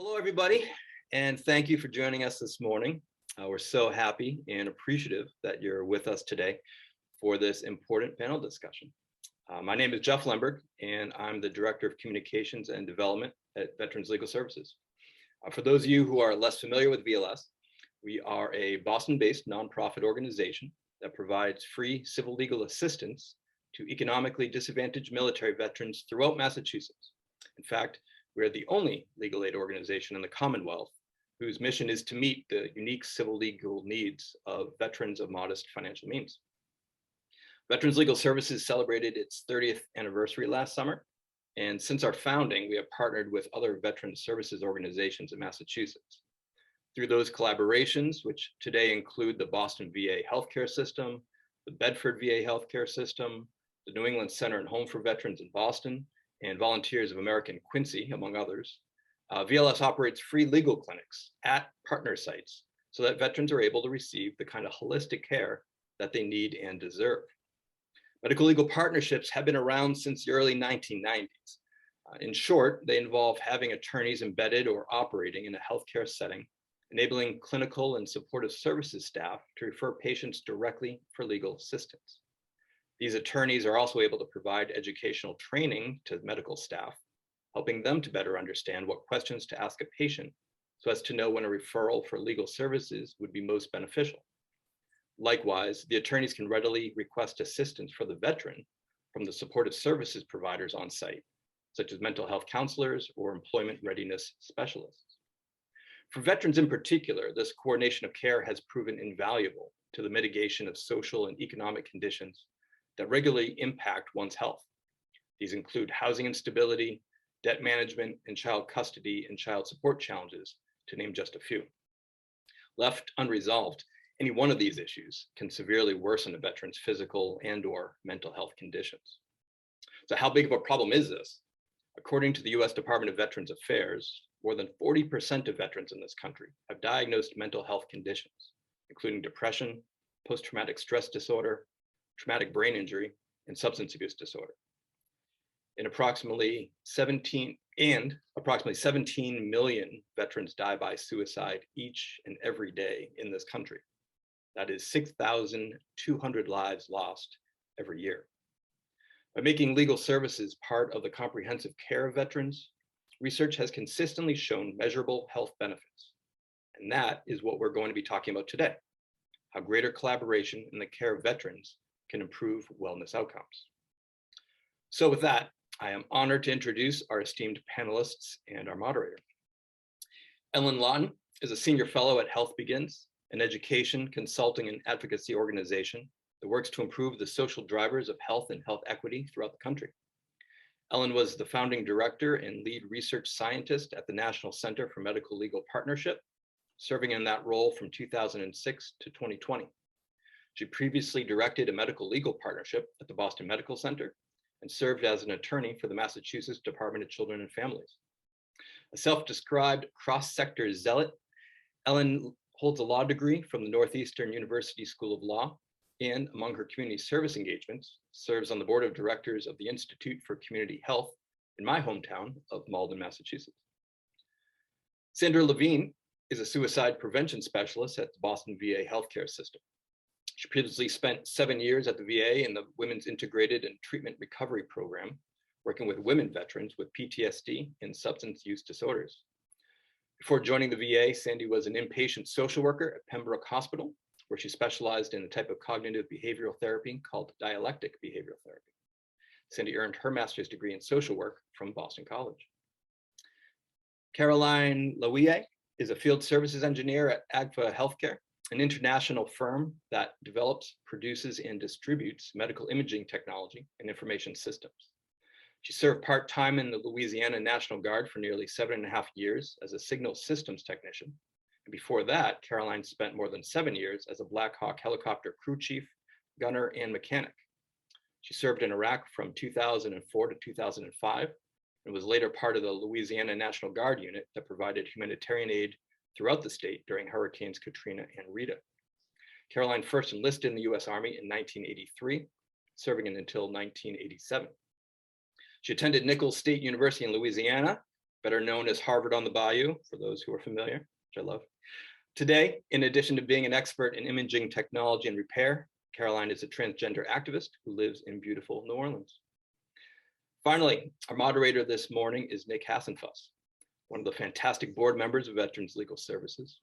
Hello, everybody, and thank you for joining us this morning. We're so happy and appreciative that you're with us today for this important panel discussion. My name is Jeff Lemberg, and I'm the Director of Communications and Development at Veterans Legal Services. For those of you who are less familiar with VLS, we are a Boston-based nonprofit organization that provides free civil legal assistance to economically disadvantaged military veterans throughout Massachusetts. In fact, we are the only legal aid organization in the Commonwealth whose mission is to meet the unique civil legal needs of veterans of modest financial means. Veterans Legal Services celebrated its 30th anniversary last summer, and since our founding, we have partnered with other veteran services organizations in Massachusetts. Through those collaborations, which today include the Boston VA healthcare system, the Bedford VA healthcare system, the New England Center and Home for Veterans in Boston, and Volunteers of American Quincy, among others, VLS operates free legal clinics at partner sites so that veterans are able to receive the kind of holistic care that they need and deserve. Medical legal partnerships have been around since the early 1990s. In short, they involve having attorneys embedded or operating in a healthcare setting, enabling clinical and supportive services staff to refer patients directly for legal assistance. These attorneys are also able to provide educational training to medical staff, helping them to better understand what questions to ask a patient so as to know when a referral for legal services would be most beneficial. Likewise, the attorneys can readily request assistance for the veteran from the supportive services providers on site, such as mental health counselors or employment readiness specialists. For veterans in particular, this coordination of care has proven invaluable to the mitigation of social and economic conditions that regularly impact one's health. These include housing instability, debt management, and child custody and child support challenges, to name just a few. Left unresolved, any one of these issues can severely worsen a veteran's physical and/or mental health conditions. So how big of a problem is this? According to the US Department of Veterans Affairs, more than 40% of veterans in this country have diagnosed mental health conditions, including depression, post-traumatic stress disorder, traumatic brain injury, and substance abuse disorder. And approximately 17 million veterans die by suicide each and every day in this country. That is 6,200 lives lost every year. By making legal services part of the comprehensive care of veterans, research has consistently shown measurable health benefits. And that is what we're going to be talking about today: how greater collaboration in the care of veterans can improve wellness outcomes. So with that, I am honored to introduce our esteemed panelists and our moderator. Ellen Lawton is a senior fellow at HealthBegins, an education, consulting, and advocacy organization that works to improve the social drivers of health and health equity throughout the country. Ellen was the founding director and lead research scientist at the National Center for Medical Legal Partnership, serving in that role from 2006 to 2020. She previously directed a medical legal partnership at the Boston Medical Center and served as an attorney for the Massachusetts Department of Children and Families. A self-described cross-sector zealot, Ellen holds a law degree from the Northeastern University School of Law, and among her community service engagements, serves on the board of directors of the Institute for Community Health in my hometown of Malden, Massachusetts. Sandra Levine is a suicide prevention specialist at the Boston VA healthcare system. She previously spent 7 years at the VA in the Women's Integrated and Treatment Recovery Program, working with women veterans with PTSD and substance use disorders. Before joining the VA, Sandy was an inpatient social worker at Pembroke Hospital, where she specialized in a type of cognitive behavioral therapy called dialectic behavioral therapy. Sandy earned her master's degree in social work from Boston College. Caroline Lawton is a field services engineer at AGFA Healthcare, an international firm that develops, produces, and distributes medical imaging technology and information systems. She served part-time in the Louisiana National Guard for nearly 7.5 years as a signal systems technician. And before that, Caroline spent more than 7 years as a Black Hawk helicopter crew chief, gunner, and mechanic. She served in Iraq from 2004 to 2005 and was later part of the Louisiana National Guard unit that provided humanitarian aid throughout the state during Hurricanes Katrina and Rita. Caroline first enlisted in the US Army in 1983, serving until 1987. She attended Nichols State University in Louisiana, better known as Harvard on the Bayou, for those who are familiar, which I love. Today, in addition to being an expert in imaging technology and repair, Caroline is a transgender activist who lives in beautiful New Orleans. Finally, our moderator this morning is Nick Hasenfus, one of the fantastic board members of Veterans Legal Services.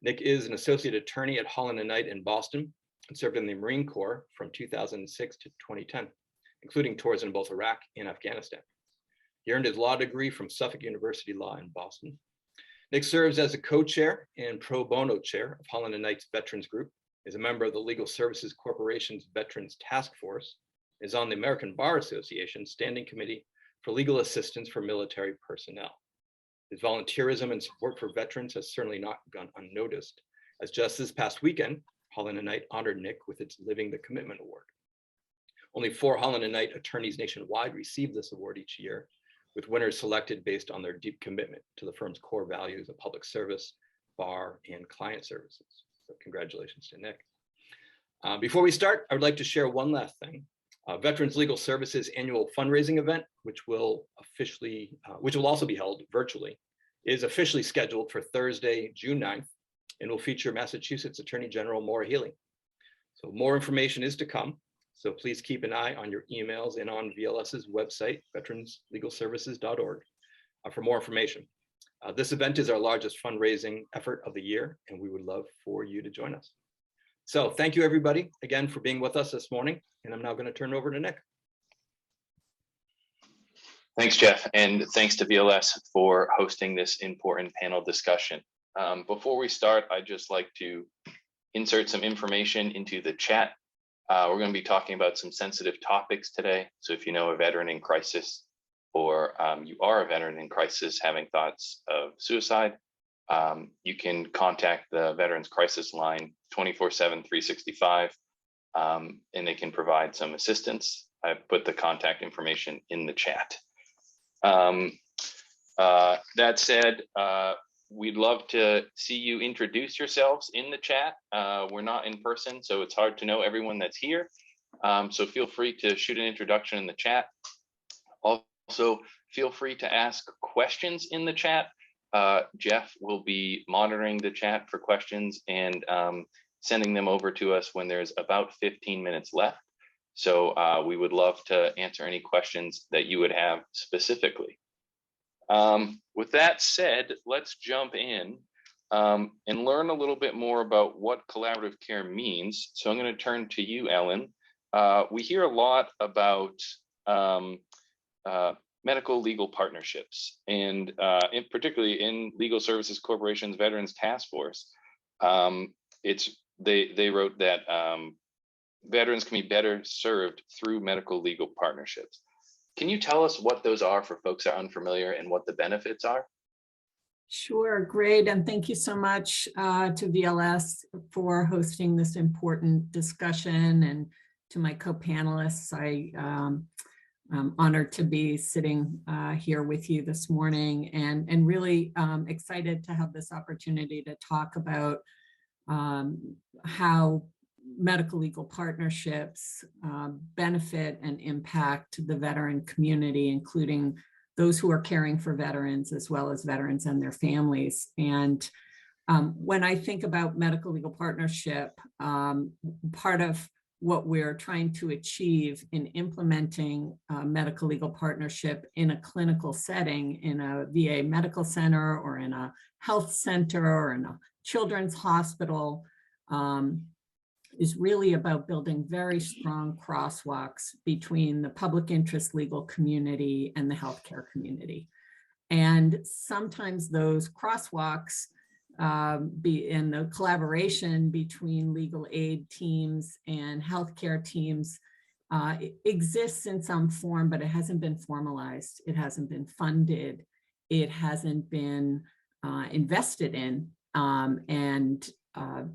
Nick is an associate attorney at Holland Knight in Boston and served in the Marine Corps from 2006 to 2010, including tours in both Iraq and Afghanistan. He earned his law degree from Suffolk University Law in Boston. Nick serves as a co-chair and pro bono chair of Holland Knight's Veterans Group, is a member of the Legal Services Corporation's Veterans Task Force, is on the American Bar Association's Standing Committee for Legal Assistance for Military Personnel. His volunteerism and support for veterans has certainly not gone unnoticed, as just this past weekend, Holland Knight honored Nick with its Living the Commitment Award. Only 4 Holland Knight attorneys nationwide receive this award each year, with winners selected based on their deep commitment to the firm's core values of public service, bar, and client services. So congratulations to Nick. Before we start, I would like to share one last thing. Veterans Legal Services annual fundraising event, which will also be held virtually, is officially scheduled for Thursday, June 9th, and will feature Massachusetts Attorney General Maura Healey. So more information is to come. So please keep an eye on your emails and on VLS's website, veteranslegalservices.org, for more information. This event is our largest fundraising effort of the year, and we would love for you to join us. So thank you, everybody, again, for being with us this morning. And I'm now going to turn it over to Nick. Thanks, Jeff, and thanks to VLS for hosting this important panel discussion. Before we start, I'd just like to insert some information into the chat. We're going to be talking about some sensitive topics today. So if you know a veteran in crisis, or you are a veteran in crisis having thoughts of suicide, you can contact the Veterans Crisis Line 24/7, 365, and they can provide some assistance. I put the contact information in the chat. That said, we'd love to see you introduce yourselves in the chat. We're not in person, so it's hard to know everyone that's here. So feel free to shoot an introduction in the chat. Also, feel free to ask questions in the chat. Jeff will be monitoring the chat for questions and sending them over to us when there's about 15 minutes left. So we would love to answer any questions that you would have specifically. With that said, let's jump in and learn a little bit more about what collaborative care means. So I'm going to turn to you, Ellen. We hear a lot about medical legal partnerships, and particularly in Legal Services Corporation's Veterans Task Force. They wrote that veterans can be better served through medical legal partnerships. Can you tell us what those are for folks that are unfamiliar and what the benefits are? Sure, great. And thank you so much to VLS for hosting this important discussion, and to my co-panelists. I'm honored to be sitting here with you this morning, and really excited to have this opportunity to talk about how medical legal partnerships benefit and impact the veteran community, including those who are caring for veterans, as well as veterans and their families. And when I think about medical legal partnership, part of what we're trying to achieve in implementing medical legal partnership in a clinical setting, in a VA medical center or in a health center or in a children's hospital, is really about building very strong crosswalks between the public interest legal community and the healthcare community. And sometimes those crosswalks be in the collaboration between legal aid teams and healthcare teams exists in some form, but it hasn't been formalized. It hasn't been funded. It hasn't been invested in.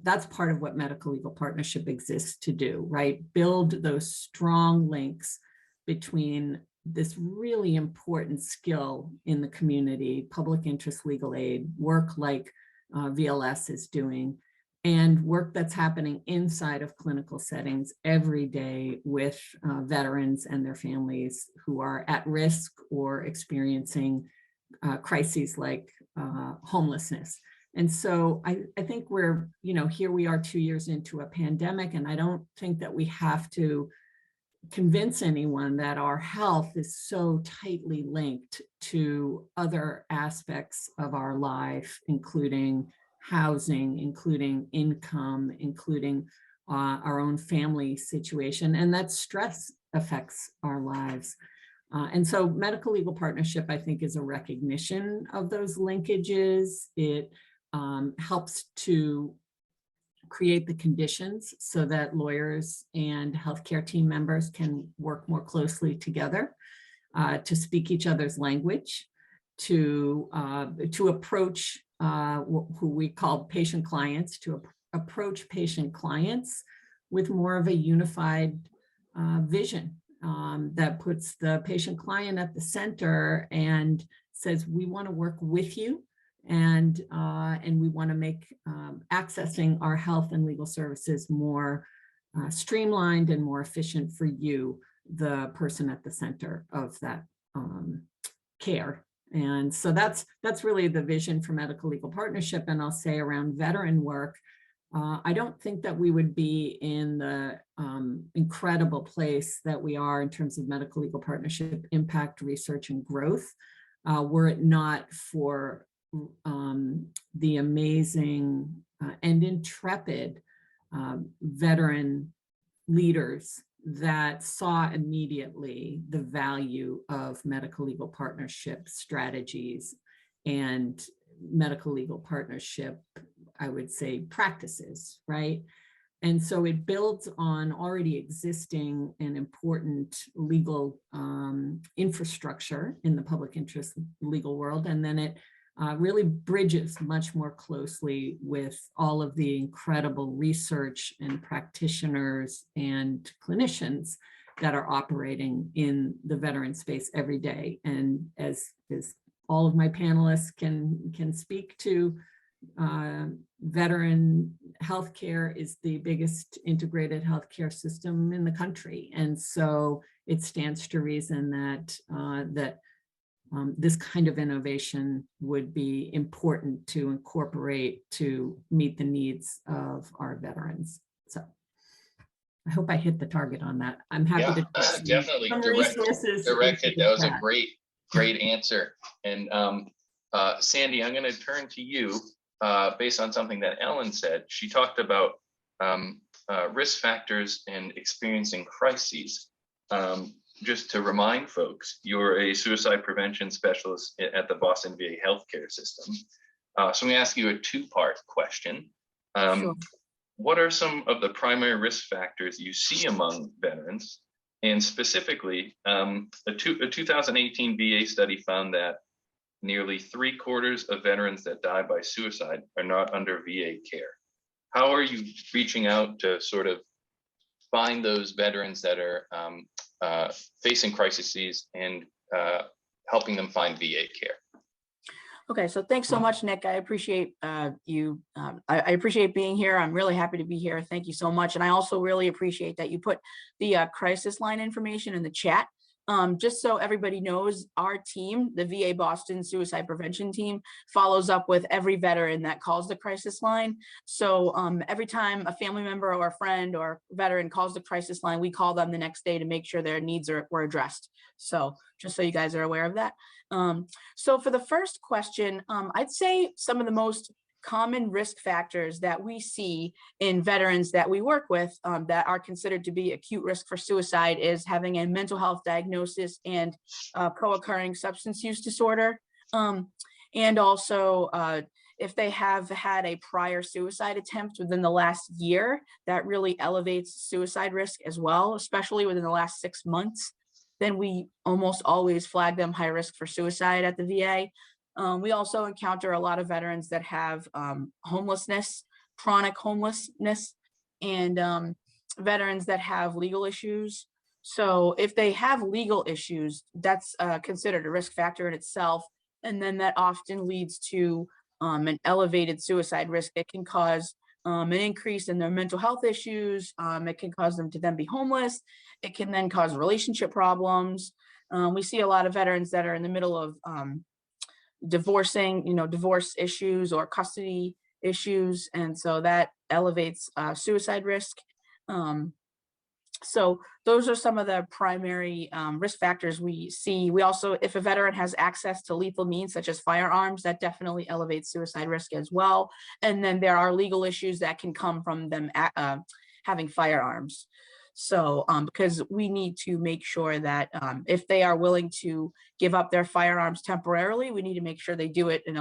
That's part of what medical legal partnership exists to do, right? Build those strong links between this really important skill in the community, public interest legal aid, work like VLS is doing, and work that's happening inside of clinical settings every day with veterans and their families who are at risk or experiencing crises like homelessness. And so I think we're, here we are 2 years into a pandemic, and I don't think that we have to convince anyone that our health is so tightly linked to other aspects of our life, including housing, including income, including our own family situation, and that stress affects our lives. And so medical legal partnership, I think, is a recognition of those linkages. It helps to create the conditions so that lawyers and healthcare team members can work more closely together to speak each other's language, to approach who we call patient clients, to approach patient clients with more of a unified vision that puts the patient client at the center and says, we want to work with you, and we want to make accessing our health and legal services more streamlined and more efficient for you, the person at the center of that care. And so that's really the vision for medical legal partnership. And I'll say around veteran work, I don't think that we would be in the incredible place that we are in terms of medical legal partnership impact, research, and growth, were it not for the amazing and intrepid veteran leaders that saw immediately the value of medical legal partnership strategies and medical legal partnership, I would say, practices, right? And so it builds on already existing and important legal infrastructure in the public interest legal world. And then it really bridges much more closely with all of the incredible research and practitioners and clinicians that are operating in the veteran space every day. And as all of my panelists can speak to, veteran healthcare is the biggest integrated healthcare system in the country. And so it stands to reason that this kind of innovation would be important to incorporate to meet the needs of our veterans. So I hope I hit the target on that. I'm happy to definitely directed. That was a great answer. And Sandy, I'm going to turn to you based on something that Ellen said. She talked about risk factors and experiencing crises. Just to remind folks, you're a suicide prevention specialist at the Boston VA healthcare system. So I'm going to ask you a two-part question. Sure. What are some of the primary risk factors you see among veterans? And specifically, a 2018 VA study found that nearly 3/4 of veterans that die by suicide are not under VA care. How are you reaching out to sort of find those veterans that are facing crises and helping them find VA care? Okay, so thanks so much, Nick. I appreciate you. I appreciate being here. I'm really happy to be here. Thank you so much. And I also really appreciate that you put the crisis line information in the chat. Just so everybody knows, our team, the VA Boston Suicide Prevention Team, follows up with every veteran that calls the crisis line. So every time a family member or a friend or veteran calls the crisis line, we call them the next day to make sure their needs were addressed. So just so you guys are aware of that. So for the first question, I'd say some of the most common risk factors that we see in veterans that we work with that are considered to be acute risk for suicide is having a mental health diagnosis and co-occurring substance use disorder. And also if they have had a prior suicide attempt within the last year, that really elevates suicide risk as well, especially within the last 6 months. Then we almost always flag them high risk for suicide at the VA. We also encounter a lot of veterans that have homelessness, chronic homelessness, and veterans that have legal issues. So if they have legal issues, that's considered a risk factor in itself. And then that often leads to an elevated suicide risk. It can cause an increase in their mental health issues. It can cause them to then be homeless. It can then cause relationship problems. We see a lot of veterans that are in the middle of divorcing, divorce issues or custody issues. And so that elevates suicide risk. So those are some of the primary risk factors we see. We also, if a veteran has access to lethal means such as firearms, that definitely elevates suicide risk as well. And then there are legal issues that can come from them having firearms. So because we need to make sure that if they are willing to give up their firearms temporarily, we need to make sure they do it in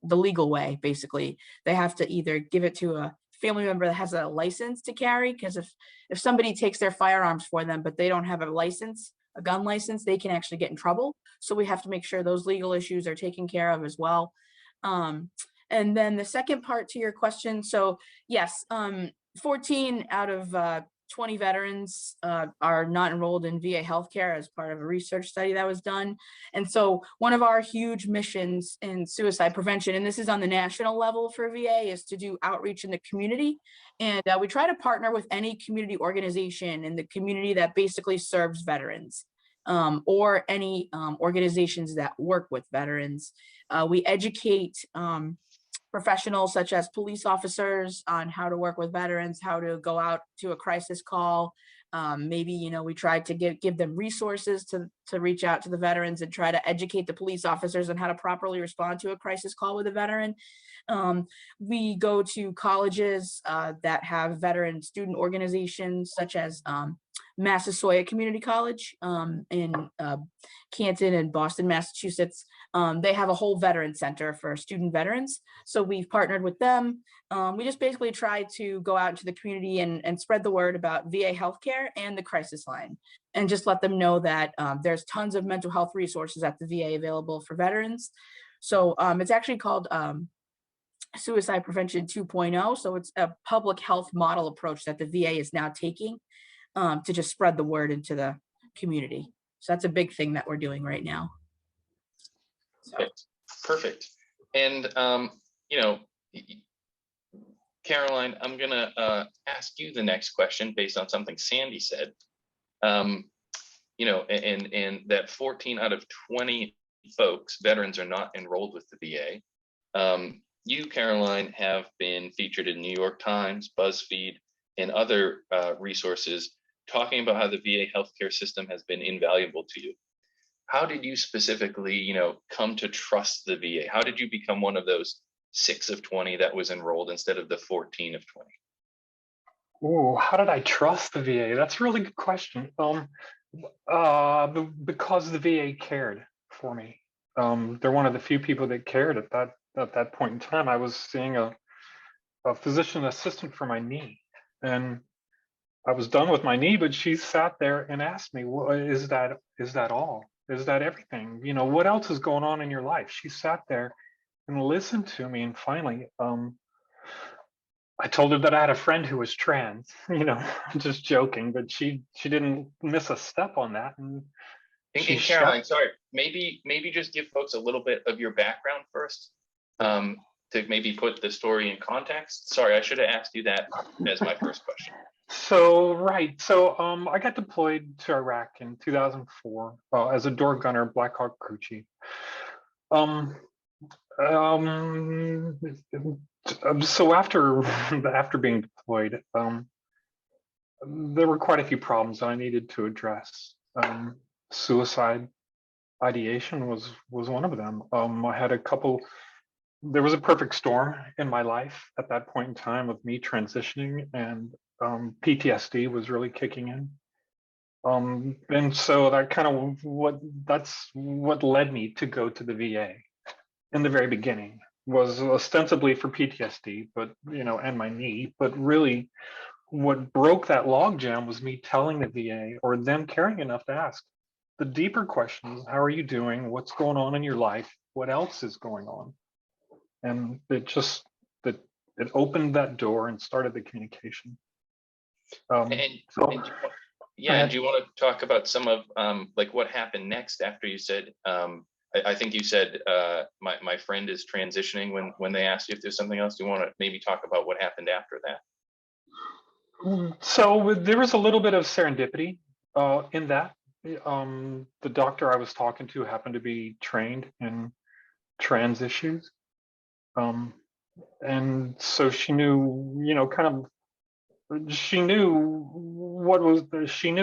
the legal way. Basically, they have to either give it to a family member that has a license to carry, because if somebody takes their firearms for them but they don't have a license, a gun license, they can actually get in trouble. So we have to make sure those legal issues are taken care of as well. And then the second part to your question, so yes, 14 out of 20 veterans are not enrolled in VA healthcare as part of a research study that was done. And so one of our huge missions in suicide prevention, and this is on the national level for VA, is to do outreach in the community. And we try to partner with any community organization in the community that basically serves veterans, or any organizations that work with veterans. We educate professionals such as police officers on how to work with veterans, how to go out to a crisis call. Maybe, we try to give them resources to reach out to the veterans and try to educate the police officers on how to properly respond to a crisis call with a veteran. We go to colleges that have veteran student organizations such as Massasoit Community College in Canton and Boston, Massachusetts. They have a whole veteran center for student veterans. So we've partnered with them. We just basically try to go out into the community and spread the word about VA healthcare and the crisis line, and just let them know that there's tons of mental health resources at the VA available for veterans. So it's actually called Suicide Prevention 2.0. So it's a public health model approach that the VA is now taking to just spread the word into the community. So that's a big thing that we're doing right now. So. Perfect. And, Caroline, I'm going to ask you the next question based on something Sandy said. And that 14 out of 20 folks, veterans, are not enrolled with the VA. You, Caroline, have been featured in New York Times, BuzzFeed, and other resources talking about how the VA healthcare system has been invaluable to you. How did you specifically, come to trust the VA? How did you become one of those 6 of 20 that was enrolled instead of the 14 of 20? Oh, how did I trust the VA? That's a really good question. Because the VA cared for me. They're one of the few people that cared at that point in time. I was seeing a physician assistant for my knee, and I was done with my knee, but she sat there and asked me, well, is that all? Is that everything? What else is going on in your life? She sat there and listened to me. And finally, I told her that I had a friend who was trans, just joking, but she didn't miss a step on that. And Caroline, sorry, maybe just give folks a little bit of your background first, to maybe put the story in context. Sorry, I should have asked you that as my first question. So I got deployed to Iraq in 2004 as a door gunner, Black Hawk crew chief. So after being deployed, there were quite a few problems that I needed to address. Suicide ideation was one of them. I had there was a perfect storm in my life at that point in time of me transitioning, and PTSD was really kicking in. And so that's what led me to go to the VA in the very beginning, was ostensibly for PTSD, but and my knee, but really what broke that logjam was me telling the VA, or them caring enough to ask the deeper questions. How are you doing? What's going on in your life? What else is going on? And it opened that door and started the communication. Do you want to talk about some of what happened next after you said, I think you said my friend is transitioning when they asked you if there's something else? Do you want to maybe talk about what happened after that? So there was a little bit of serendipity in that. The doctor I was talking to happened to be trained in trans issues. And so she knew, she knew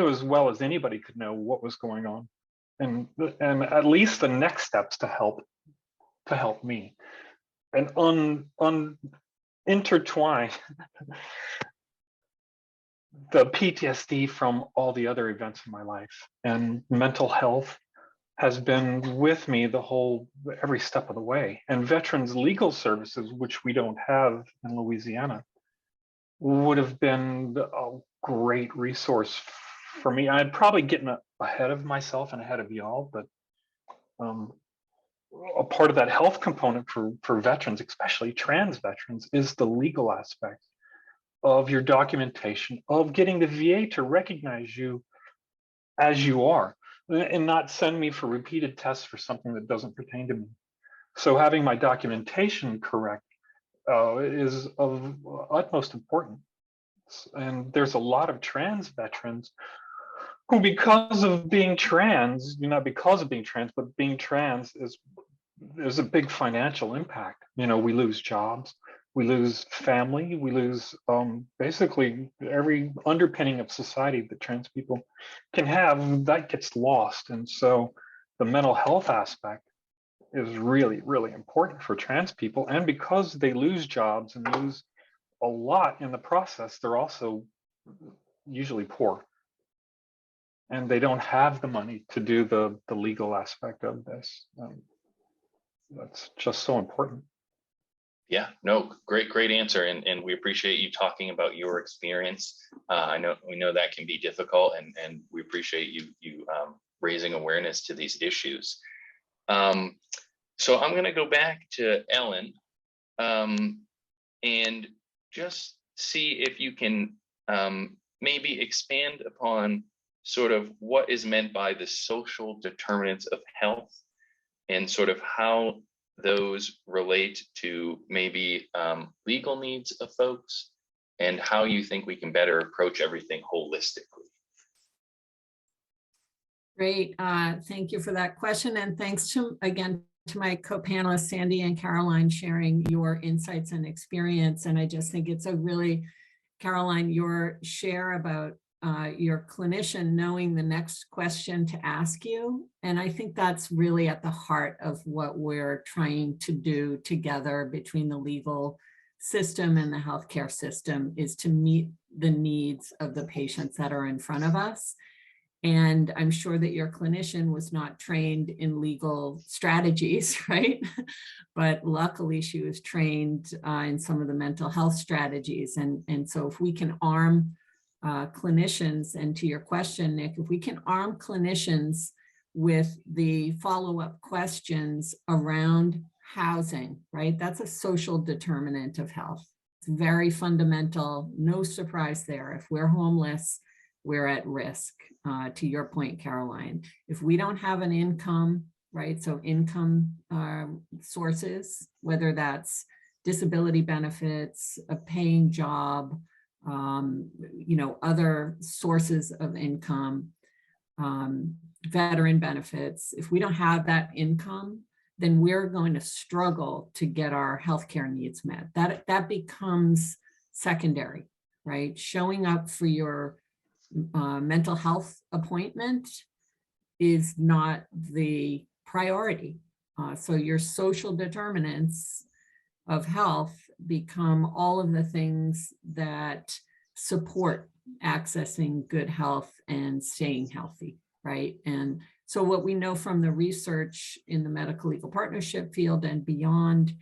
as well as anybody could know what was going on, and at least the next steps to help me, and intertwine the PTSD from all the other events in my life, and mental health has been with me every step of the way. And veterans legal services, which we don't have in Louisiana, would have been a great resource for me. I'd probably getting ahead of myself and ahead of y'all, but a part of that health component for veterans, especially trans veterans, is the legal aspect of your documentation, of getting the VA to recognize you as you are, and not send me for repeated tests for something that doesn't pertain to me. So having my documentation correct is of utmost importance. And there's a lot of trans veterans who, because of being trans, not because of being trans, but being trans there's a big financial impact. We lose jobs, we lose family, we lose basically every underpinning of society that trans people can have, that gets lost. And so the mental health aspect is really, really important for trans people. And because they lose jobs and lose a lot in the process, they're also usually poor. And they don't have the money to do the legal aspect of this. That's just so important. Yeah, no, great answer. And we appreciate you talking about your experience. We know that can be difficult, and we appreciate you raising awareness to these issues. So I'm going to go back to Ellen and just see if you can maybe expand upon sort of what is meant by the social determinants of health, and sort of how those relate to maybe legal needs of folks, and how you think we can better approach everything holistically. Great. Thank you for that question. And thanks again to my co-panelists, Sandy and Caroline, sharing your insights and experience. And I just think it's a really, Caroline, your share about your clinician knowing the next question to ask you. And I think that's really at the heart of what we're trying to do together between the legal system and the healthcare system, is to meet the needs of the patients that are in front of us. And I'm sure that your clinician was not trained in legal strategies, right? But luckily she was trained in some of the mental health strategies. And so if we can arm clinicians, and to your question, Nick, if we can arm clinicians with the follow-up questions around housing, right? That's a social determinant of health. It's very fundamental, no surprise there. If we're homeless, we're at risk, to your point, Caroline. If we don't have an income, right? So income sources, whether that's disability benefits, a paying job, other sources of income, veteran benefits. If we don't have that income, then we're going to struggle to get our healthcare needs met. That becomes secondary, right? Showing up for your mental health appointment is not the priority. So your social determinants of health become all of the things that support accessing good health and staying healthy, right? And so what we know from the research in the medical legal partnership field and beyond,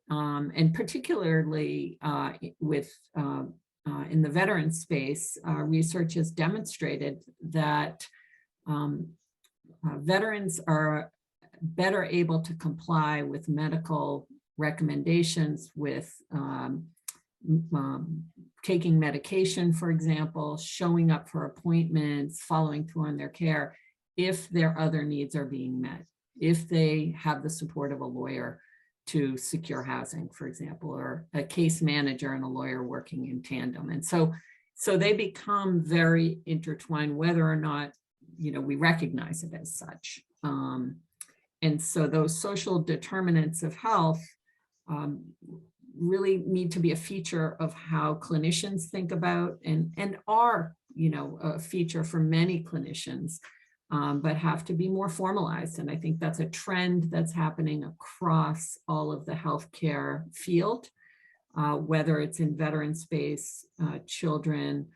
and particularly in the veteran space, research has demonstrated that veterans are better able to comply with medical recommendations, with taking medication, for example, showing up for appointments, following through on their care, if their other needs are being met, if they have the support of a lawyer to secure housing, for example, or a case manager and a lawyer working in tandem. And so they become very intertwined, whether or not we recognize it as such. And so those social determinants of health really need to be a feature of how clinicians think about and are, a feature for many clinicians, but have to be more formalized. And I think that's a trend that's happening across all of the healthcare field, whether it's in veteran space, children,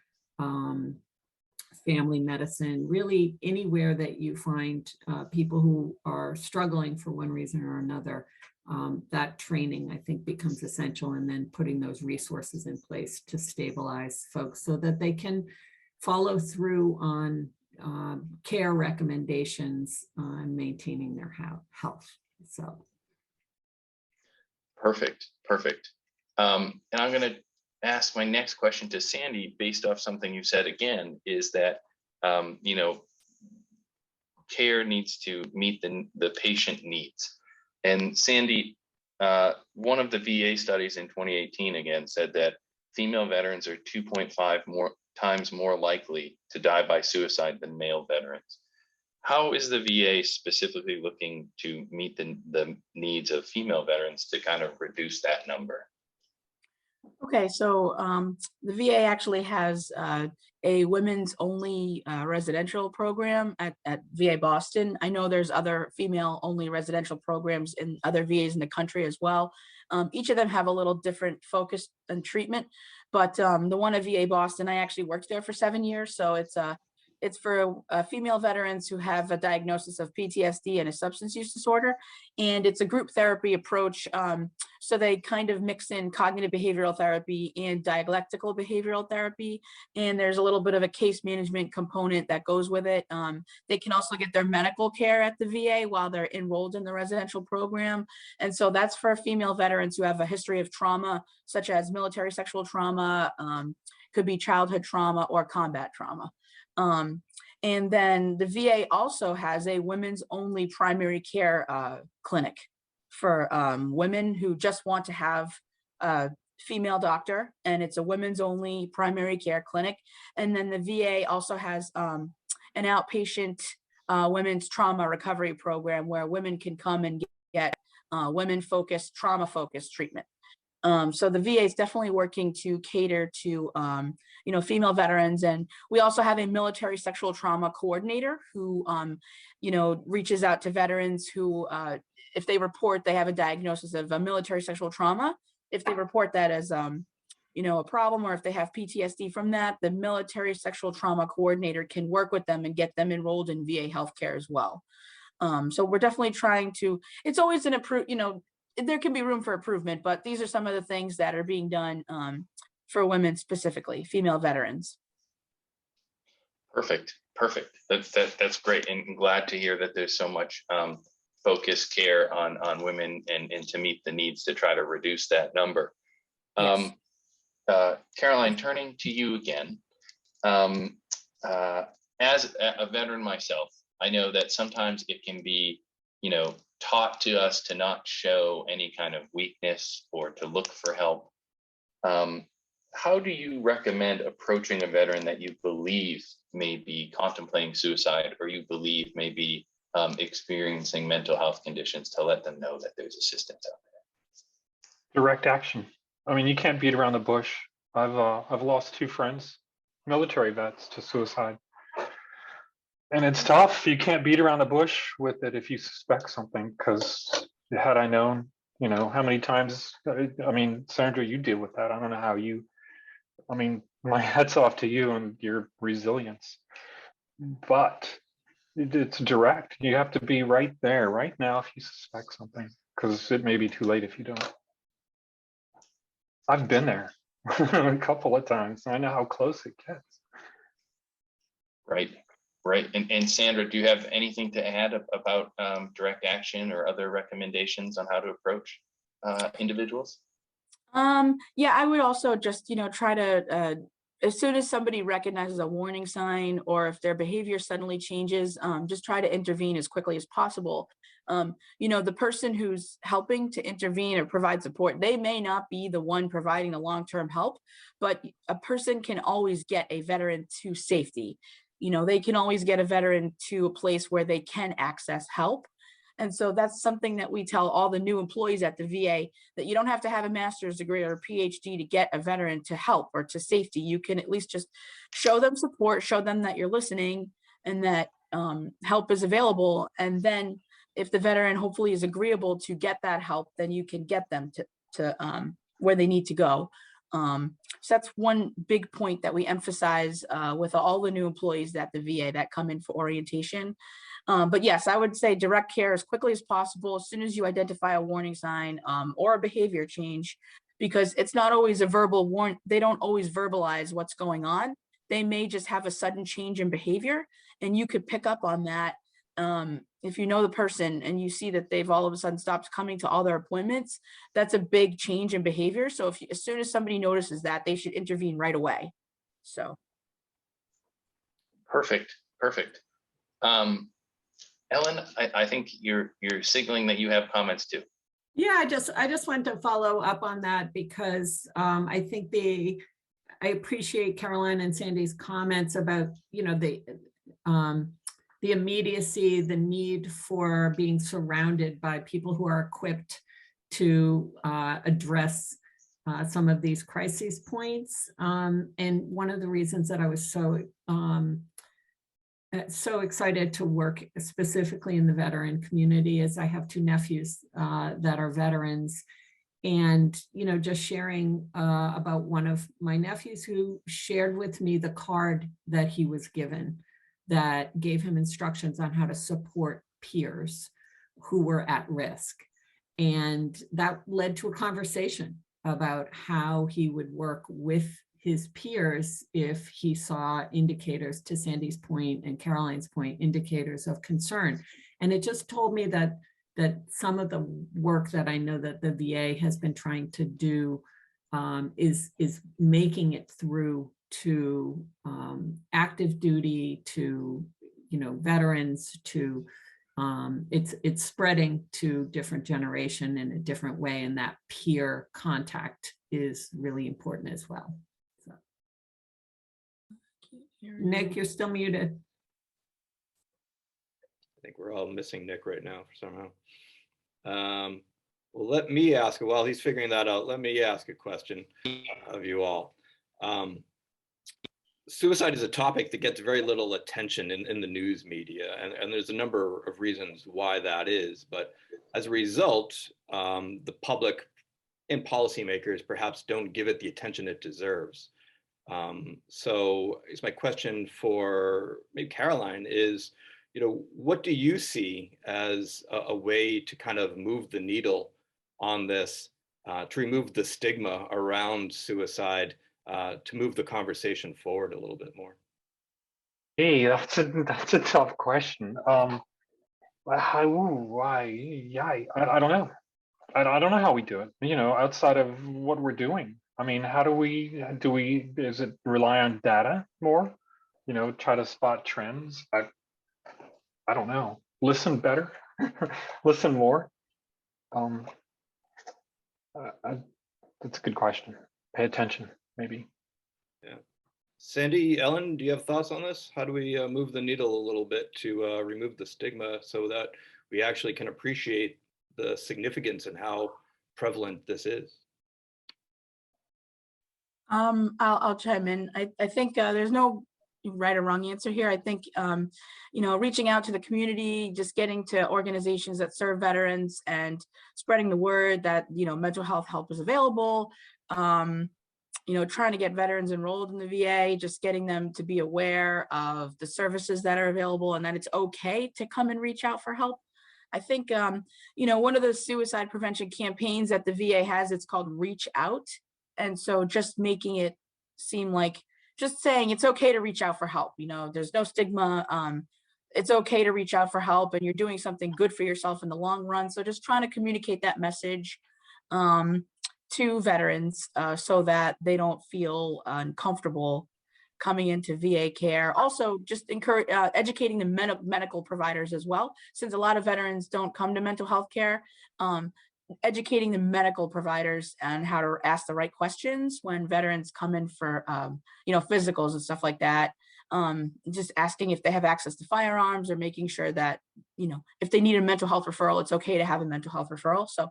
family medicine, really anywhere that you find people who are struggling for one reason or another. That training, I think, becomes essential, and then putting those resources in place to stabilize folks so that they can follow through on care recommendations and maintaining their health. So. Perfect. And I'm going to ask my next question to Sandy based off something you said again, is that, care needs to meet the patient needs. And Sandy, one of the VA studies in 2018 again said that female veterans are 2.5 times more likely to die by suicide than male veterans. How is the VA specifically looking to meet the needs of female veterans to kind of reduce that number? Okay, so the VA actually has a women's only residential program at VA Boston. I know there's other female only residential programs in other VAs in the country as well. Each of them have a little different focus and treatment, but the one at VA Boston, I actually worked there for 7 years. So it's for female veterans who have a diagnosis of PTSD and a substance use disorder. And it's a group therapy approach. So they kind of mix in cognitive behavioral therapy and dialectical behavioral therapy. And there's a little bit of a case management component that goes with it. They can also get their medical care at the VA while they're enrolled in the residential program. And so that's for female veterans who have a history of trauma, such as military sexual trauma, could be childhood trauma or combat trauma. And then the VA also has a women's only primary care clinic for women who just want to have a female doctor, and it's a women's only primary care clinic. And then the VA also has an outpatient women's trauma recovery program where women can come and get women-focused, trauma-focused treatment. So the VA is definitely working to cater to, female veterans. And we also have a military sexual trauma coordinator who, reaches out to veterans who, if they report they have a diagnosis of a military sexual trauma, if they report that as, a problem, or if they have PTSD from that, the military sexual trauma coordinator can work with them and get them enrolled in VA healthcare as well. So we're definitely trying to, it's always an there can be room for improvement, but these are some of the things that are being done for women specifically, female veterans. Perfect. That's great, and I'm glad to hear that there's so much focused care on women and to meet the needs to try to reduce that number. Yes. Caroline, turning to you again, as a veteran myself, I know that sometimes it can be, taught to us to not show any kind of weakness or to look for help. How do you recommend approaching a veteran that you believe may be contemplating suicide, or you believe may be experiencing mental health conditions, to let them know that there's assistance out there? Direct action. I mean, you can't beat around the bush. I've lost 2 friends, military vets, to suicide. And it's tough. You can't beat around the bush with it if you suspect something, because had I known, how many times, I mean, Sandra, you deal with that. I don't know how you, my hat's off to you and your resilience, but it's direct. You have to be right there, right now, if you suspect something, because it may be too late if you don't. I've been there a couple of times. I know how close it gets. Right. And Sandra, do you have anything to add about direct action or other recommendations on how to approach individuals? Yeah, I would also just, try to, as soon as somebody recognizes a warning sign, or if their behavior suddenly changes, just try to intervene as quickly as possible. The person who's helping to intervene or provide support, they may not be the one providing the long-term help, but a person can always get a veteran to safety. They can always get a veteran to a place where they can access help. And so that's something that we tell all the new employees at the VA, that you don't have to have a master's degree or a PhD to get a veteran to help or to safety. You can at least just show them support, show them that you're listening and that help is available. And then if the veteran hopefully is agreeable to get that help, then you can get them to where they need to go. So that's one big point that we emphasize with all the new employees at the VA that come in for orientation. But yes, I would say direct care as quickly as possible, as soon as you identify a warning sign or a behavior change, because it's not always a verbal warn. They don't always verbalize what's going on. They may just have a sudden change in behavior, and you could pick up on that. If you know the person and you see that they've all of a sudden stopped coming to all their appointments, that's a big change in behavior. So if as soon as somebody notices that, they should intervene right away. So. Perfect. Ellen, I think you're signaling that you have comments too. Yeah, I just want to follow up on that because I think I appreciate Carolyn and Sandy's comments about, you know, the immediacy, the need for being surrounded by people who are equipped to address some of these crises points. And one of the reasons that I was so excited to work specifically in the veteran community is I have two nephews that are veterans. And, you know, just sharing about one of my nephews who shared with me the card that he was given that gave him instructions on how to support peers who were at risk. And that led to a conversation about how he would work with his peers if he saw indicators, to Sandy's point and Caroline's point, indicators of concern. And it just told me that some of the work that I know that the VA has been trying to do is making it through to active duty, to, you know, veterans, to it's spreading to different generation in a different way, and that peer contact is really important as well. So. Nick, you're still muted. I think we're all missing Nick right now somehow. Well, let me ask, while he's figuring that out, let me ask a question of you all. Suicide is a topic that gets very little attention in the news media, and there's a number of reasons why that is. But as a result, the public and policymakers perhaps don't give it the attention it deserves. So I guess my question for maybe Caroline is, you know, what do you see as a way to kind of move the needle on this, to remove the stigma around suicide, to move the conversation forward a little bit more? Hey, that's a tough question. I don't know. I don't know how we do it, you know, outside of what we're doing. I mean, how do we, is it rely on data more? You know, try to spot trends? I don't know. Listen better, listen more. That's a good question. Pay attention, maybe. Yeah. Sandy, Ellen, do you have thoughts on this? How do we move the needle a little bit to remove the stigma so that we actually can appreciate the significance and how prevalent this is? I'll chime in. I think there's no right or wrong answer here. I think, you know, reaching out to the community, just getting to organizations that serve veterans and spreading the word that, you know, mental health help is available, you know, trying to get veterans enrolled in the VA, just getting them to be aware of the services that are available and that it's okay to come and reach out for help. I think, you know, one of the suicide prevention campaigns that the VA has, it's called Reach Out. And so just making it seem like, just saying it's okay to reach out for help. You know, there's no stigma. It's okay to reach out for help, and you're doing something good for yourself in the long run. So just trying to communicate that message to veterans so that they don't feel uncomfortable coming into VA care. Also, just encourage educating the medical providers as well, since a lot of veterans don't come to mental health care. Educating the medical providers on how to ask the right questions when veterans come in for, you know, physicals and stuff like that. just asking if they have access to firearms, or making sure that, if they need a mental health referral, it's okay to have a mental health referral. So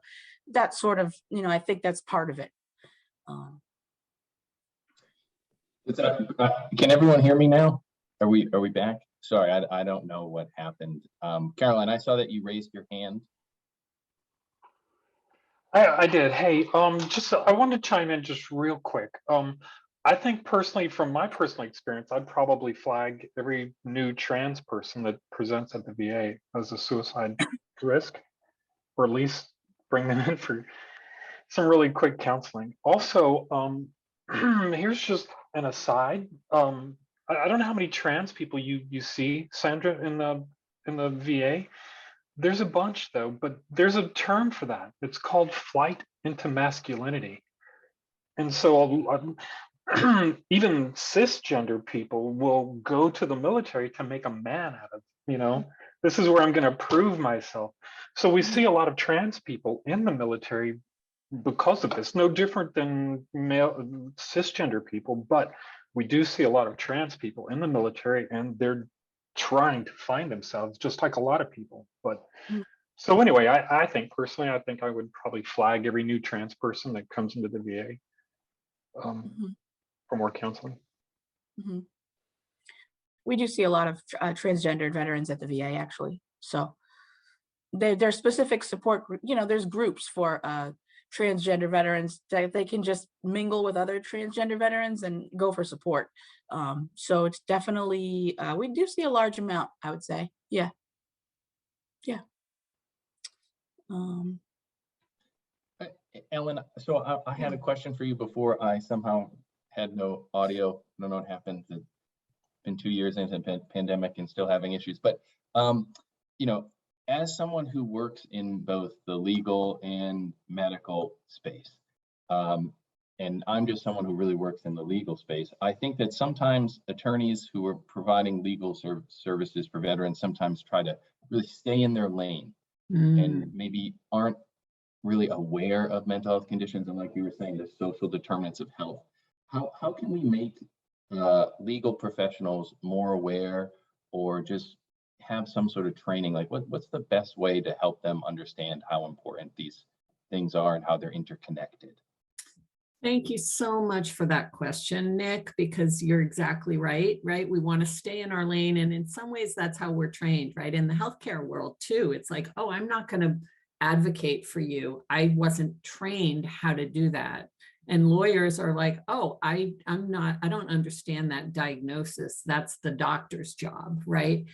that's sort of, I think that's part of it. Can everyone hear me now? Are we back? Sorry, I don't know what happened. Caroline, I saw that you raised your hand. I did. Hey, I wanted to chime in just real quick. I think personally, from my personal experience, I'd probably flag every new trans person that presents at the VA as a suicide risk, or at least bring them in for some really quick counseling. Also, here's just an aside. I don't know how many trans people you see, Sandra, in the VA. There's a bunch though, but there's a term for that. It's called flight into masculinity. And so even cisgender people will go to the military to make a man out of, this is where I'm going to prove myself. So we see a lot of trans people in the military because of this. No different than male cisgender people, but we do see a lot of trans people in the military, and they're trying to find themselves just like a lot of people. But so anyway, I think personally, I think I would probably flag every new trans person that comes into the VA for more counseling. We do see a lot of transgendered veterans at the VA, actually. So there's specific support, there's groups for transgender veterans that they can just mingle with other transgender veterans and go for support. So it's definitely, we do see a large amount, I would say. Yeah. Ellen, so I had a question for you before I somehow had no audio. I don't know what happened. It's been 2 years into the pandemic and still having issues. But, as someone who works in both the legal and medical space, and I'm just someone who really works in the legal space, I think that sometimes attorneys who are providing legal services for veterans sometimes try to really stay in their lane and maybe aren't really aware of mental health conditions, and like you were saying, the social determinants of health. How can we make legal professionals more aware, or just have some sort of training? Like what's the best way to help them understand how important these things are and how they're interconnected? Thank you so much for that question, Nick, because you're exactly right? We want to stay in our lane. And in some ways, that's how we're trained, right? In the healthcare world too, it's like, oh, I'm not going to advocate for you. I wasn't trained how to do that. And lawyers are like, oh, I don't understand that diagnosis. That's the doctor's job, right?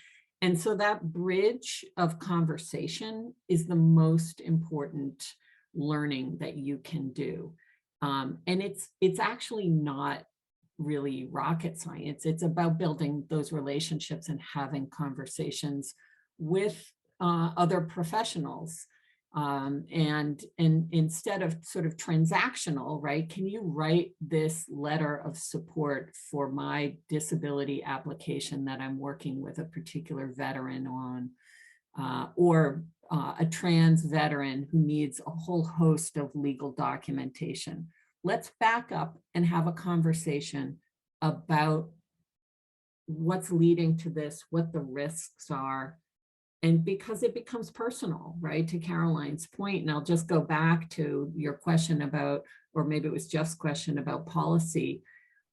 And so that bridge of conversation is the most important learning that you can do. And it's actually not really rocket science. It's about building those relationships and having conversations with other professionals. And instead of sort of transactional, right? Can you write this letter of support for my disability application that I'm working with a particular veteran on, or a trans veteran who needs a whole host of legal documentation? Let's back up and have a conversation about what's leading to this, what the risks are. And because it becomes personal, right? To Caroline's point, and I'll just go back to your question about, or maybe it was Jeff's question about policy.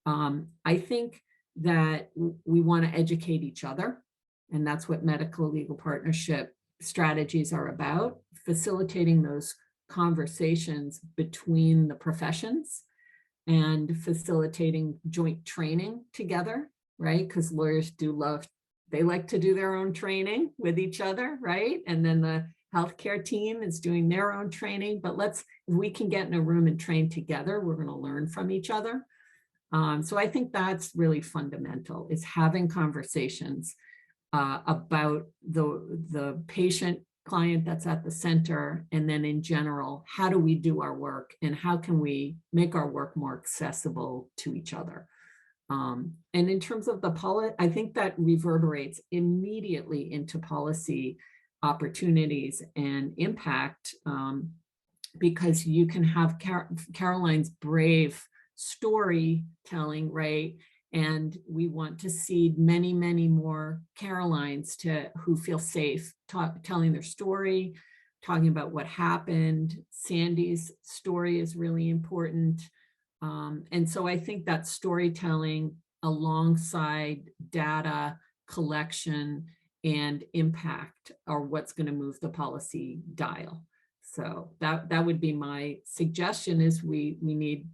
I think that we want to educate each other, and that's what medical legal partnership strategies are about, facilitating those conversations between the professions and facilitating joint training together, right? Because lawyers they like to do their own training with each other, right? And then the healthcare team is doing their own training. But if we can get in a room and train together, we're going to learn from each other. So I think that's really fundamental, is having conversations about the patient client that's at the center, and then in general, how do we do our work and how can we make our work more accessible to each other? And in terms of the policy, I think that reverberates immediately into policy opportunities and impact, because you can have Caroline's brave storytelling, right? And we want to seed many, many more Carolines who feel safe telling their story, talking about what happened. Sandy's story is really important. And so I think that storytelling alongside data collection and impact are what's going to move the policy dial. So that would be my suggestion, is we need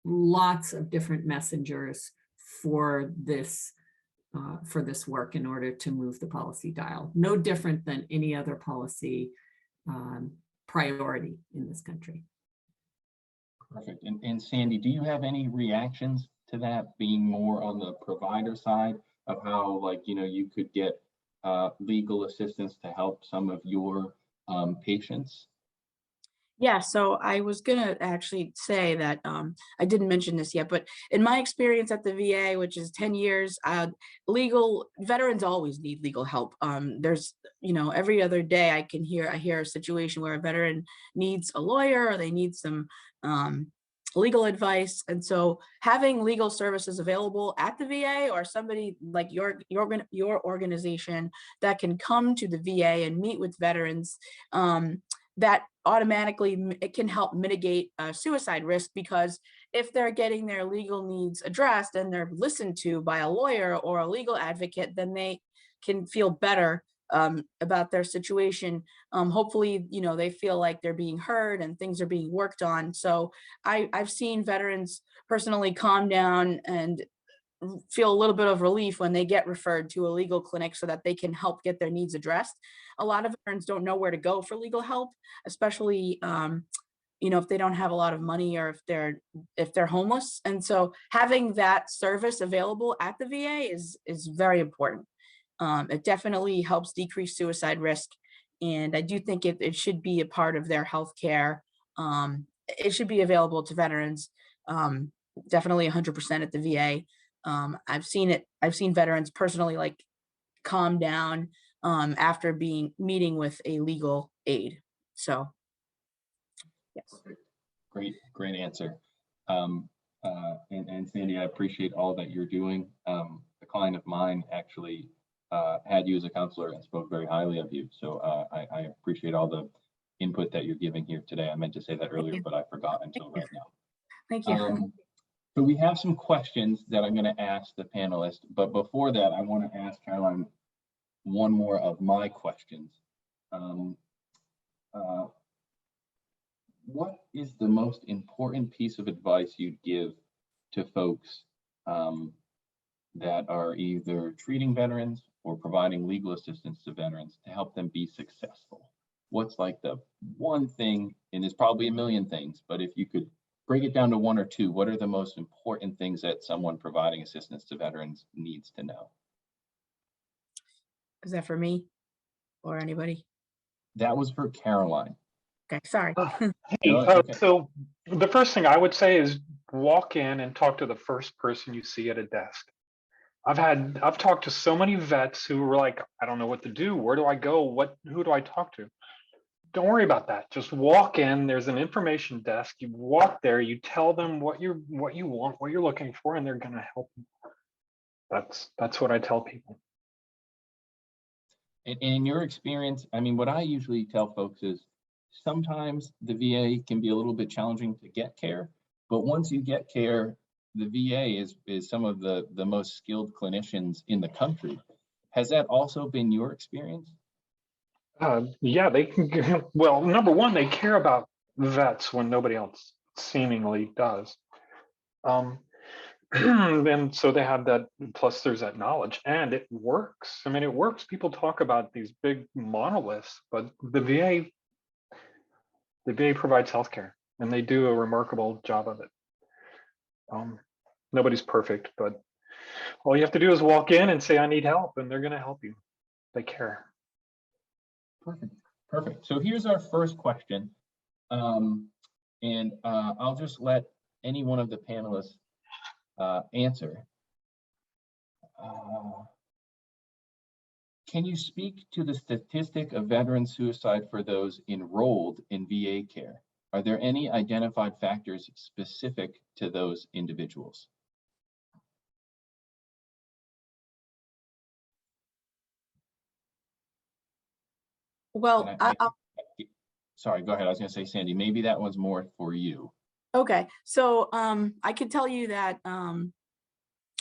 lots of different messengers for this work in order to move the policy dial. No different than any other policy priority in this country. Perfect. And Sandy, do you have any reactions to that, being more on the provider side of how, like, you know, you could get legal assistance to help some of your patients? Yeah, so I was gonna actually say that I didn't mention this yet, but in my experience at the VA, which is 10 years, legal veterans always need legal help. There's, you know, every other day I hear a situation where a veteran needs a lawyer or they need some legal advice. And so having legal services available at the VA, or somebody like your organization that can come to the VA and meet with veterans, that automatically it can help mitigate suicide risk, because if they're getting their legal needs addressed and they're listened to by a lawyer or a legal advocate, then they can feel better about their situation. Hopefully, you know, they feel like they're being heard and things are being worked on. So I've seen veterans personally calm down and feel a little bit of relief when they get referred to a legal clinic so that they can help get their needs addressed. A lot of veterans don't know where to go for legal help, especially you know, if they don't have a lot of money, or if they're homeless. And so having that service available at the VA is very important. It definitely helps decrease suicide risk, and I do think it should be a part of their healthcare. It should be available to veterans, definitely 100% at the VA. I've seen veterans personally like calm down after meeting with a legal aid. So yes. Great answer. And Sandy, I appreciate all that you're doing. A client of mine actually had you as a counselor and spoke very highly of you. So I appreciate all the input that you're giving here today. I meant to say that earlier, but I forgot until right now. Thank you. So we have some questions that I'm going to ask the panelists, but before that, I want to ask Caroline one more of my questions. What is the most important piece of advice you'd give to folks that are either treating veterans or providing legal assistance to veterans to help them be successful? What's like the one thing, and there's probably a million things, but if you could break it down to one or two, what are the most important things that someone providing assistance to veterans needs to know? Is that for me or anybody? That was for Caroline. Okay, sorry. Hey, Okay. so the first thing I would say is walk in and talk to the first person you see at a desk. I've talked to so many vets who were like, I don't know what to do. Where do I go? Who do I talk to? Don't worry about that. Just walk in. There's an information desk. You walk there. You tell them what you want, what you're looking for, and they're going to help you. That's what I tell people. In your experience, I mean, what I usually tell folks is sometimes the VA can be a little bit challenging to get care, but once you get care, the VA is some of the most skilled clinicians in the country. Has that also been your experience? Yeah, they can. Well, number one, they care about vets when nobody else seemingly does. And so they have that, plus there's that knowledge, and it works. I mean, it works. People talk about these big monoliths, but the VA provides healthcare, and they do a remarkable job of it. Nobody's perfect, but all you have to do is walk in and say, I need help, and they're going to help you. They care. Perfect. So here's our first question. And I'll just let any one of the panelists answer. Can you speak to the statistic of veteran suicide for those enrolled in VA care? Are there any identified factors specific to those individuals? Well, Sorry, go ahead. I was going to say, Sandy, maybe that one's more for you. okay. So I can tell you that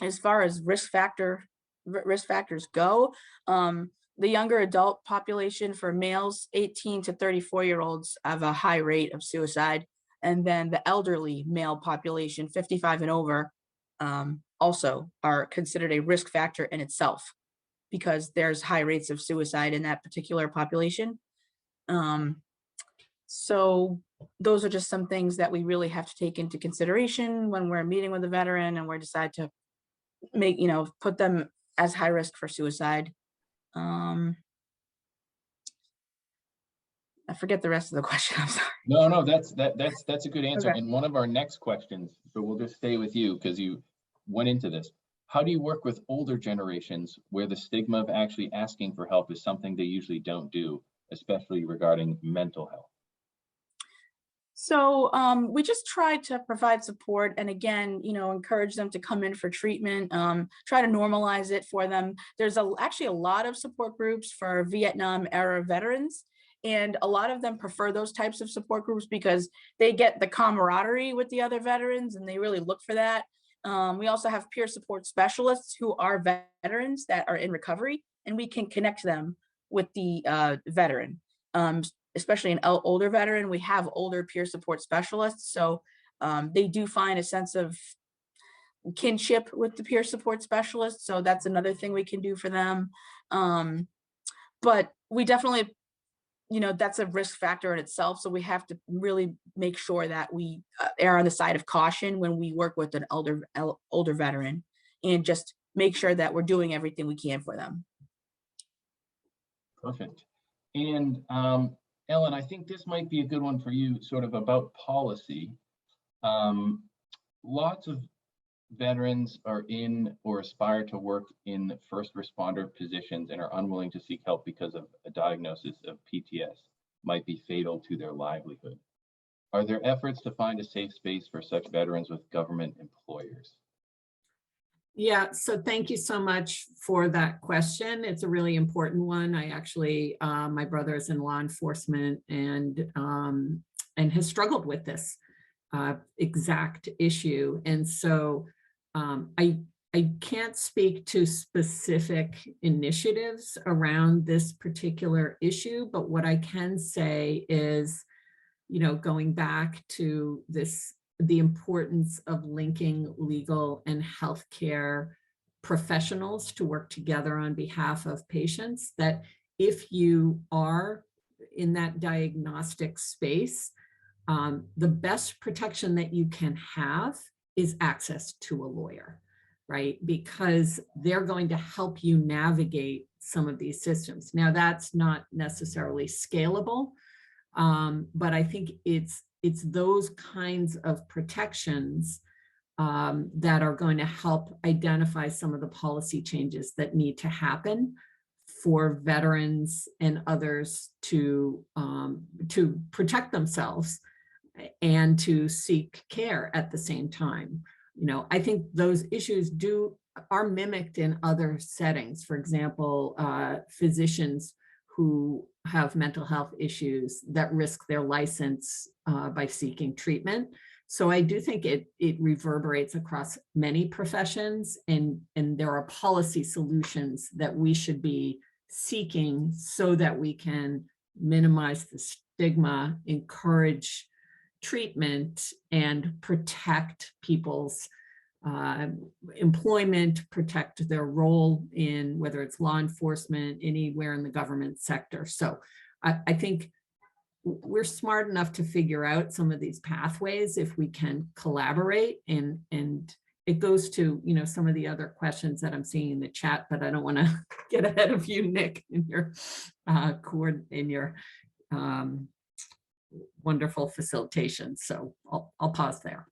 as far as risk factors go, the younger adult population for males 18 to 34-year-olds have a high rate of suicide. And then the elderly male population, 55 and over, also are considered a risk factor in itself because there's high rates of suicide in that particular population. So those are just some things that we really have to take into consideration when we're meeting with a veteran and we decide to make, put them as high risk for suicide. I forget the rest of the question. I'm sorry. No, that's a good answer. Okay. And one of our next questions, so we'll just stay with you because you went into this. How do you work with older generations where the stigma of actually asking for help is something they usually don't do, especially regarding mental health? So we just try to provide support and again, encourage them to come in for treatment, try to normalize it for them. There's actually a lot of support groups for Vietnam era veterans, and a lot of them prefer those types of support groups because they get the camaraderie with the other veterans and they really look for that. We also have peer support specialists who are veterans that are in recovery, and we can connect them with the veteran. Especially an older veteran, we have older peer support specialists. So they do find a sense of kinship with the peer support specialist. So that's another thing we can do for them. But we definitely, that's a risk factor in itself. So we have to really make sure that we err on the side of caution when we work with an older veteran and just make sure that we're doing everything we can for them. Perfect. And Ellen, I think this might be a good one for you, sort of about policy. Lots of veterans are in or aspire to work in first responder positions and are unwilling to seek help because of a diagnosis of PTS might be fatal to their livelihood. Are there efforts to find a safe space for such veterans with government employers? Yeah, so thank you so much for that question. It's a really important one. I actually, my brother is in law enforcement and has struggled with this exact issue. And so I can't speak to specific initiatives around this particular issue, but what I can say is, going back to the importance of linking legal and healthcare professionals to work together on behalf of patients, that if you are in that diagnostic space, the best protection that you can have is access to a lawyer, right? Because they're going to help you navigate some of these systems. Now, that's not necessarily scalable, but I think it's those kinds of protections that are going to help identify some of the policy changes that need to happen for veterans and others to protect themselves and to seek care at the same time. I think those issues are mimicked in other settings. For example, physicians who have mental health issues that risk their license by seeking treatment. So I do think it reverberates across many professions, and there are policy solutions that we should be seeking so that we can minimize the stigma, encourage treatment, and protect people's employment, protect their role in whether it's law enforcement, anywhere in the government sector. So I think we're smart enough to figure out some of these pathways if we can collaborate, and it goes to some of the other questions that I'm seeing in the chat, but I don't want to get ahead of you, Nick, in your wonderful facilitation. So I'll pause there.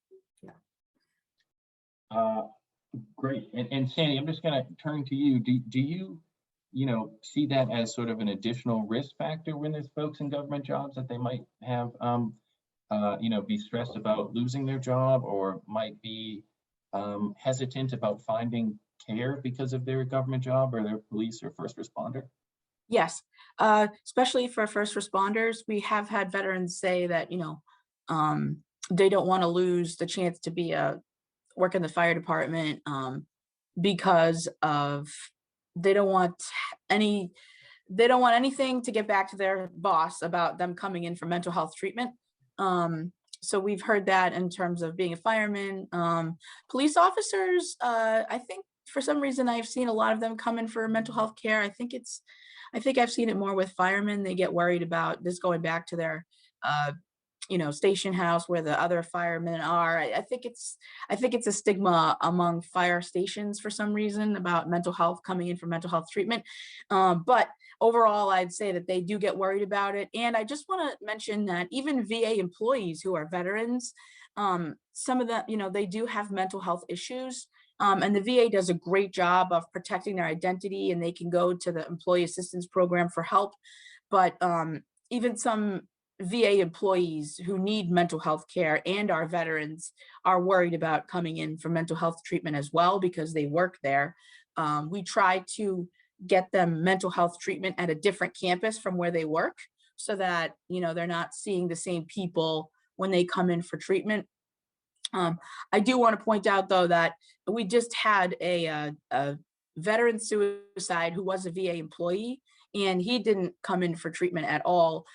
Great. And Sandy, I'm just going to turn to you. Do you, see that as sort of an additional risk factor when there's folks in government jobs that they might have, be stressed about losing their job, or might be hesitant about finding care because of their government job or their police or first responder? Yes, especially for first responders, we have had veterans say that, they don't want to lose the chance to be work in the fire department because of they don't want any they don't want anything to get back to their boss about them coming in for mental health treatment. So we've heard that in terms of being a fireman. Police officers, I think for some reason I've seen a lot of them come in for mental health care. I think I've seen it more with firemen. They get worried about this going back to their station house where the other firemen are. I think it's a stigma among fire stations for some reason about mental health, coming in for mental health treatment. But overall, I'd say that they do get worried about it. And I just want to mention that even VA employees who are veterans, some of them, they do have mental health issues. And the VA does a great job of protecting their identity, and they can go to the employee assistance program for help. But even some VA employees who need mental health care and are veterans are worried about coming in for mental health treatment as well because they work there. We try to get them mental health treatment at a different campus from where they work so that, they're not seeing the same people when they come in for treatment. I do want to point out, though, that we just had a veteran suicide who was a VA employee, and he didn't come in for treatment at all.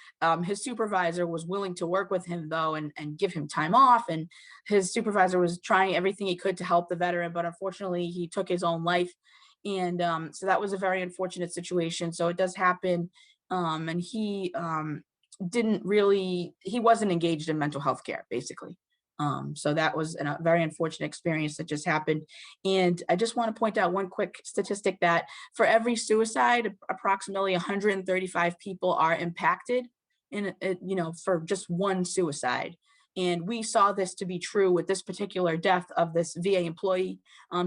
His supervisor was willing to work with him, though, and give him time off. And his supervisor was trying everything he could to help the veteran, but unfortunately, he took his own life. And so that was a very unfortunate situation. So it does happen. And he wasn't engaged in mental health care, basically. So that was a very unfortunate experience that just happened. And I just want to point out one quick statistic that for every suicide, approximately 135 people are impacted for just one suicide. And we saw this to be true with this particular death of this VA employee.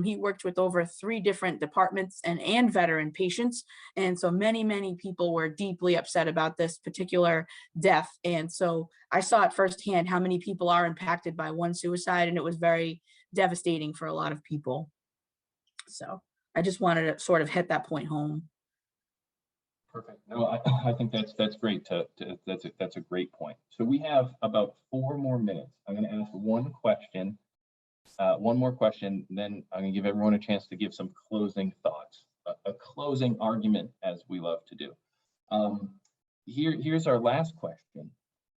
He worked with over 3 different departments and veteran patients. And so many, many people were deeply upset about this particular death. And so I saw it firsthand how many people are impacted by one suicide, and it was very devastating for a lot of people. So I just wanted to sort of hit that point home. Perfect. No, I think that's great. That's a great point. So we have about 4 more minutes. I'm going to ask one more question, then I'm going to give everyone a chance to give some closing thoughts, a closing argument, as we love to do. Here's our last question.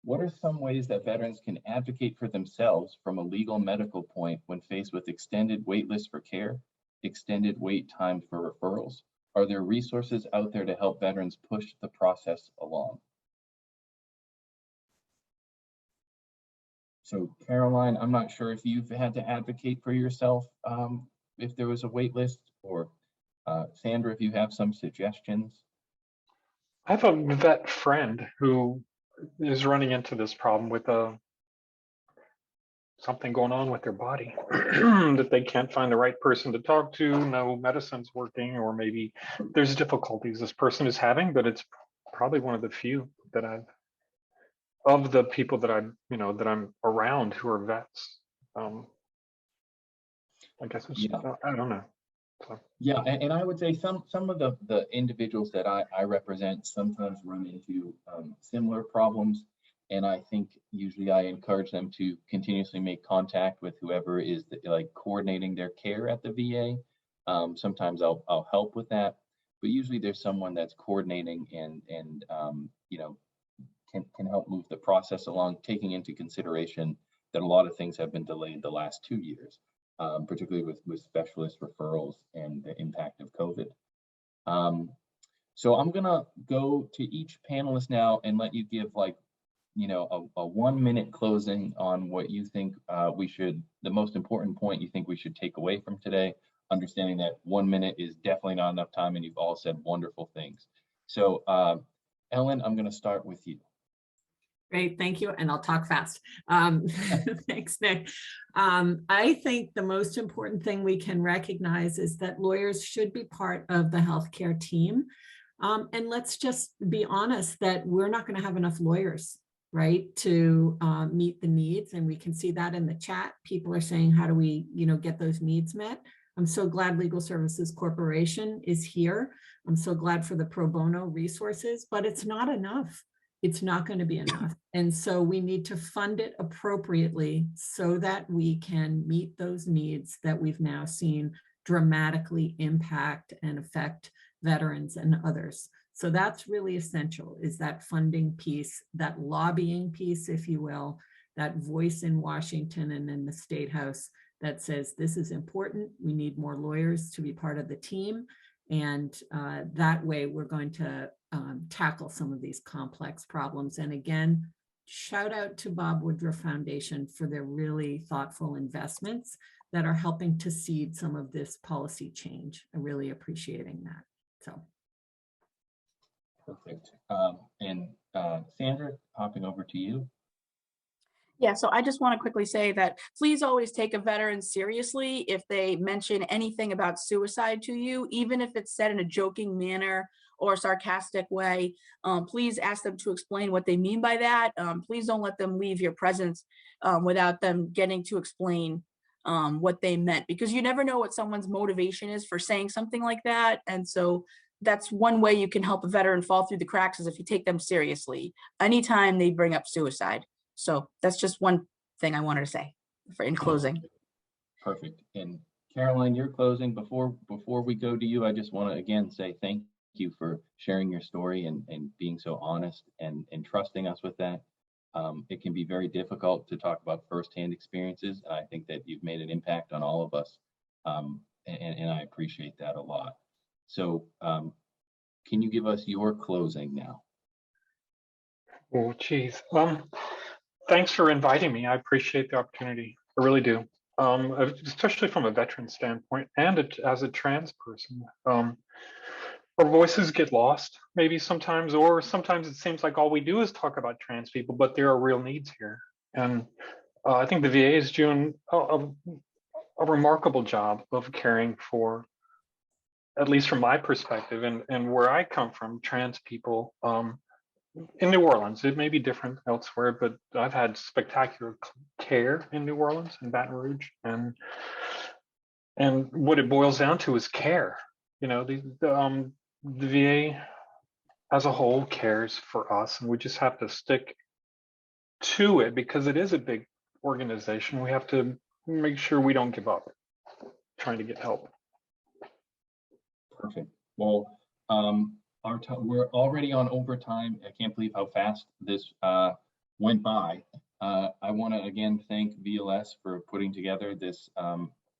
What are some ways that veterans can advocate for themselves from a legal medical point when faced with extended wait lists for care, extended wait time for referrals? Are there resources out there to help veterans push the process along? So Caroline, I'm not sure if you've had to advocate for yourself if there was a wait list, or Sandra, if you have some suggestions. I have a vet friend who is running into this problem with something going on with their body that they can't find the right person to talk to. No medicine's working, or maybe there's difficulties this person is having, but it's probably one of the few that of the people that I'm around who are vets. I guess it's, I don't know. So. Yeah, and I would say some of the individuals that I represent sometimes run into similar problems. And I think usually I encourage them to continuously make contact with whoever is coordinating their care at the VA. Sometimes I'll help with that, but usually there's someone that's coordinating and can help move the process along, taking into consideration that a lot of things have been delayed the last 2 years, particularly with specialist referrals and the impact of COVID. So I'm gonna go to each panelist now and let you give a 1-minute closing on what you think the most important point you think we should take away from today, understanding that 1 minute is definitely not enough time and you've all said wonderful things. So Ellen, I'm going to start with you. Great, thank you, and I'll talk fast. Thanks, Nick. I think the most important thing we can recognize is that lawyers should be part of the healthcare team. And let's just be honest that we're not going to have enough lawyers, right, to meet the needs. And we can see that in the chat. People are saying, how do we, get those needs met? I'm so glad Legal Services Corporation is here. I'm so glad for the pro bono resources, but it's not enough. It's not going to be enough. And so we need to fund it appropriately so that we can meet those needs that we've now seen dramatically impact and affect veterans and others. So that's really essential, is that funding piece, that lobbying piece, if you will, that voice in Washington and in the State House that says this is important. We need more lawyers to be part of the team. And that way we're going to tackle some of these complex problems. And again, shout out to Bob Woodruff Foundation for their really thoughtful investments that are helping to seed some of this policy change. I'm really appreciating that. So. Perfect. And Sandra, hopping over to you. Yeah, so I just want to quickly say that please always take a veteran seriously if they mention anything about suicide to you, even if it's said in a joking manner or sarcastic way. Please ask them to explain what they mean by that. Please don't let them leave your presence without them getting to explain what they meant, because you never know what someone's motivation is for saying something like that. And so that's one way you can help a veteran fall through the cracks, is if you take them seriously anytime they bring up suicide. So that's just one thing I wanted to say in closing. Perfect. And Caroline, you're closing. Before we go to you, I just want to again say thank you for sharing your story and being so honest and trusting us with that. It can be very difficult to talk about firsthand experiences. And I think that you've made an impact on all of us. And I appreciate that a lot. So can you give us your closing now? Oh, geez. Thanks for inviting me. I appreciate the opportunity. I really do. Especially from a veteran standpoint and as a trans person. Our voices get lost maybe sometimes, or sometimes it seems like all we do is talk about trans people, but there are real needs here. And I think the VA is doing a remarkable job of caring for, at least from my perspective and where I come from, trans people in New Orleans. It may be different elsewhere, but I've had spectacular care in New Orleans and Baton Rouge. And what it boils down to is care. You know, the VA as a whole cares for us, and we just have to stick to it because it is a big organization. We have to make sure we don't give up trying to get help. Perfect. Well, we're already on overtime. I can't believe how fast this went by. I want to again thank VLS for putting together this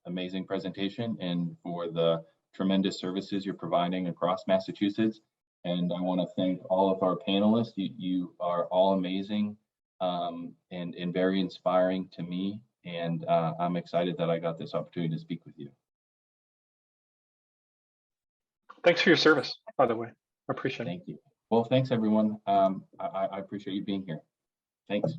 amazing presentation and for the tremendous services you're providing across Massachusetts. And I want to thank all of our panelists. You are all amazing and very inspiring to me. And I'm excited that I got this opportunity to speak with you. Thanks for your service, by the way. I appreciate it. Thank you. Well, thanks everyone. I appreciate you being here. Thanks.